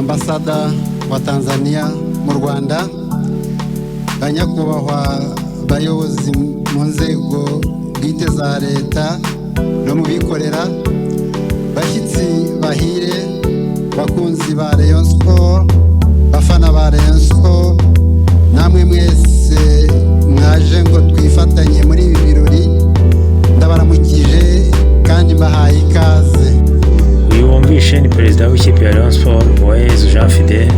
ambasada wa Tanzania mu Rwanda, banyakubahwa bayobozi mu nzego bwite za leta no mu bikorera, bashyitsi bahire, bakunzi ba Rayon Sport, bafana ba Rayon Sport, namwe mwese mwaje ngo twifatanye muri ibi birori, ndabaramukije kandi mbahaye ikaze. Uyu wumvishe ni perezida w'ikipe ya Rayon Sport Uwayezu Jean Fidèle.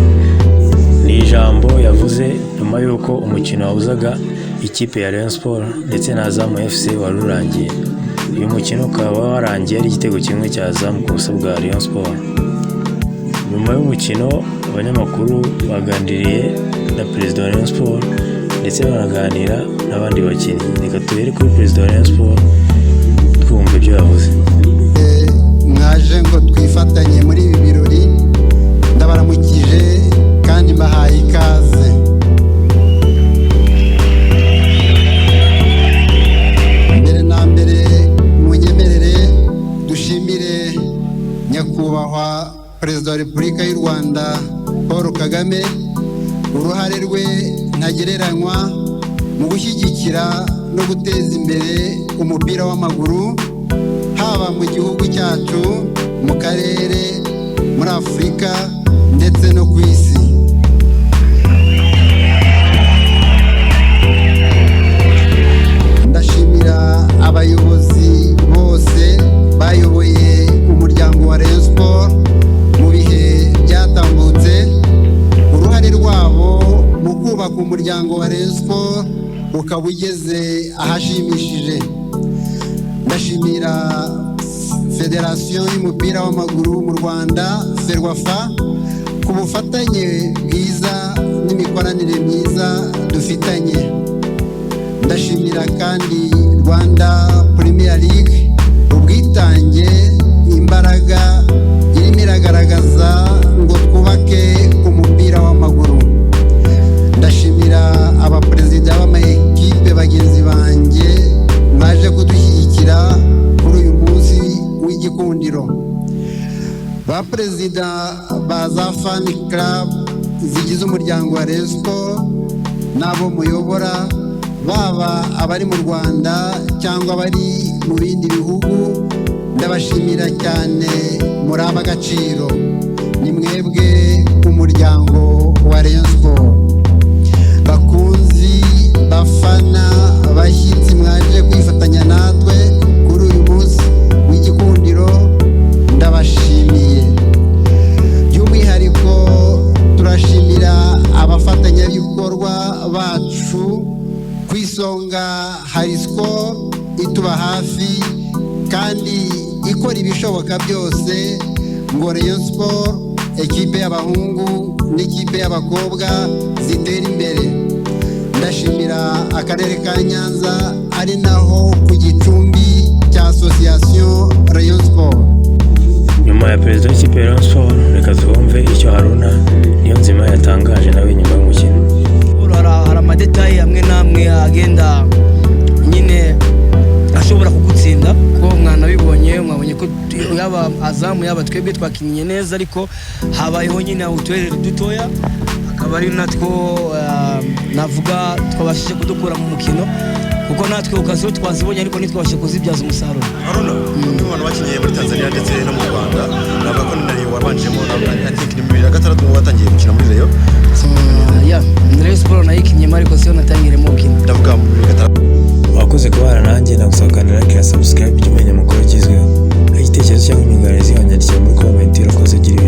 Ni ijambo yavuze nyuma y'uko umukino wahuzaga ikipe ya Rayon Sport ndetse na Azam FC wari urangiye. Uyu mukino ukaba warangiye ari igitego kimwe cya Azam ku busa bwa Rayon Sport. Nyuma y'umukino abanyamakuru baganiriye na perezida wa Rayon Sport ndetse banaganira n'abandi bakinnyi. Reka tuhere kuri perezida wa Rayon Sport twumva ibyo yavuze. Mwaje ngo twifatanye muri ibi birori, ndabaramukije kandi mbahaye ikaze. Mbere na mbere munyemerere dushimire nyakubahwa Perezida wa Repubulika y'u Rwanda Paul Kagame uruhare rwe ntagereranywa mu gushyigikira no guteza imbere umupira w'amaguru, haba mu gihugu cyacu, mu karere, muri Afurika ndetse no ku isi. Ndashimira abayobozi bose bayoboye umuryango wa Rayon Sport mu bihe byatambutse, uruhare rwabo mu kubaka umuryango wa Rayon Sport ukaba ugeze ahashimishije. Ndashimira Federasiyo y'umupira w'amaguru mu Rwanda Ferwafa ku bufatanye bwiza n'imikoranire myiza dufitanye. Ndashimira kandi Rwanda Premier League ubwitange, imbaraga irimo iragaragaza ngo twubake umupira w'amaguru. Ndashimira abaperezida b'amakipe bagenzi banjye mwaje kudushyigikira kuri uyu munsi w'igikundiro. Ba perezida ba za fan club zigize umuryango wa Rayon Sport n'abo muyobora, baba abari mu Rwanda cyangwa abari mu bindi bihugu, ndabashimira cyane, muri ab'agaciro. Ni mwebwe umuryango wa Rayon Sport. Bakunzi, bafana, bashyitsi mwaje kwifatanya natwe kuri uyu munsi w'igikundiro, ndabashimiye. By'umwihariko turashimira abafatanyabikorwa bacu, ku isonga hari Skol ituba hafi kandi ikora ibishoboka byose ngo Rayon Sport, ekipe y'abahungu n'ikipe y'abakobwa zitera imbere. Ndashimira akarere ka Nyanza ari naho ku gicumbi cya Association Rayon Sport. Nyuma ya perezida w'ikipe ya Rayon Sport, reka twumve icyo Haruna Niyonzima yatangaje nawe nyuma y'umukino. Hari amadetayi amwe n'amwe agenda nyine ashobora kugutsinda, ko mwanabibonye, mwabonye ko yaba Azam yaba twebwe twakinnye neza, ariko habayeho nyine uturere dutoya, akaba ari natwo navuga twabashije kudukura mu mukino, kuko natwe ukaziho twazibonye ariko ntitwabashe kuzibyaza umusaruro. Haruna, umwe mu bantu bakinnye muri Tanzania ndetse no mu Rwanda, navuga ko nari wabanjemo, I think ni 2006 watangiye gukina muri Rayon. Rayon Sport nayikinnye ariko siyo natangiremo gukina. Ndavuga mu 2006. Wakoze kubana nanjye, nagusaba gukanda like na subscribe ujye umenya amakuru agezweho. Igitekerezo cyangwa inyunganizi wanyandikira muri comment. Urakoze, gira